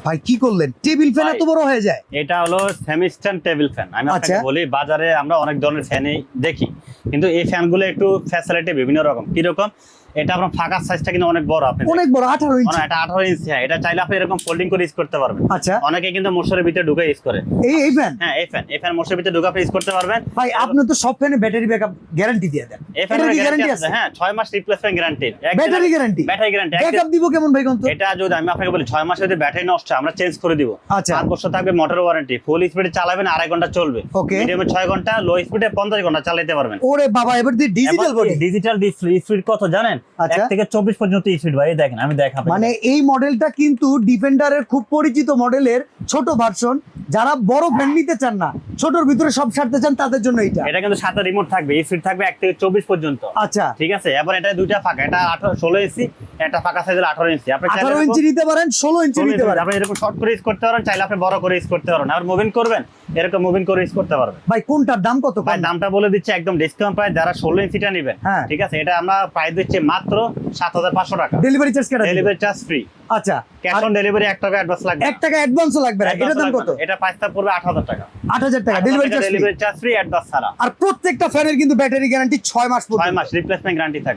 ভাই কি করলেন, টেবিল ফ্যান এত বড় হয়ে যায়? এটা হলো সেমি স্ট্যান্ড টেবিল ফ্যান। আমি আপনাকে বলি বাজারে আমরা অনেক ধরনের ফ্যানই দেখি, কিন্তু এই ফ্যানগুলো একটু ফ্যাসিলিটি বিভিন্ন রকম। কি রকম? এটা আপনার ফাঁকা সাইজটা কিন্তু অনেক বড়, আপনি অনেক বড় 18 ইঞ্চি। এটা 18 ইঞ্চি। হ্যাঁ, এটা চাইলে আপনি এরকম ফোল্ডিং করে ইউজ করতে পারবেন। আচ্ছা, অনেকে কিন্তু মোটরের ভিতরে ঢুকে ইউজ করে এই ফ্যান। হ্যাঁ, এই ফ্যান মোটরের ভিতরে ঢুকে আপনি ইউজ করতে পারবেন। ভাই আপনি তো সব ফ্যানে ব্যাটারি ব্যাকআপ গ্যারান্টি দিয়ে দেন, এই ফ্যানের গ্যারান্টি আছে। হ্যাঁ, 6 মাস replacement guarantee, battery guarantee. Backup দিব কেমন ভাই কোন? এটা যদি আমি আপনাকে বলি 6 মাসে যদি ব্যাটারি নষ্ট হয় আমরা চেঞ্জ করে দিব। আচ্ছা, 5 বছর থাকবে মোটর ওয়ারেন্টি। ফুল স্পিডে চালাবেন 2.5 ঘন্টা চলবে, মিডিয়ামে 6 ঘন্টা, লো স্পিডে 50 ঘন্টা চালাতে পারবেন। ওরে বাবা, এবার the digital body. Digital display speed কত জানেন? 1 থেকে 24 পর্যন্ত স্পিড। ভাই দেখেন, আমি দেখাবো। মানে এই মডেলটা কিন্তু ডিফেন্ডারের খুব পরিচিত মডেলের ছোট ভার্সন। যারা বড় ফ্যান নিতে চান না, ছোটর ভিতরে সব সারতে চান, তাদের জন্য এটা কিন্তু সাথে রিমোট থাকবে, স্পিড থাকবে 1 থেকে 24 পর্যন্ত। আচ্ছা, ঠিক আছে। এবার এটা দুইটা ফাঁকা, এটা 16 ইঞ্চি, এটা ফাঁকা সাইজের 18 ইঞ্চি। আপনি 18 ইঞ্চি নিতে পারেন, 16 ইঞ্চি নিতে পারেন। আপনি এরকম শর্ট করে ইউজ করতে পারেন, চাইলে আপনি বড় করে ইউজ করতে পারেন। আর মুভিং করবেন, এরকম মুভিং করে ইউজ করতে পারবেন। ভাই কোনটার দাম কত? ভাই দামটা বলে দিচ্ছি একদম ডিসকাউন্ট প্রাইস। যারা 16 ইঞ্চিটা নেবেন, ঠিক আছে, এটা আমরা প্রাইস দিচ্ছি মাত্র 7500 টাকা। ডেলিভারি চার্জ কেটে? Delivery charge free. আচ্ছা, ক্যাশ অন ডেলিভারি 1 টাকা অ্যাডভান্স লাগবে। 1 টাকা অ্যাডভান্সও লাগবে না। এটার দাম কত? এটা প্রাইসটা পড়বে 8000 টাকা। 8000 টাকা ডেলিভারি চার্জ ফ্রি, অ্যাডভান্স ছাড়া। আর প্রত্যেকটা ফ্যানের কিন্তু ব্যাটারি গ্যারান্টি 6 মাস পর্যন্ত। 6 মাস রিপ্লেসমেন্ট গ্যারান্টি থাকবে।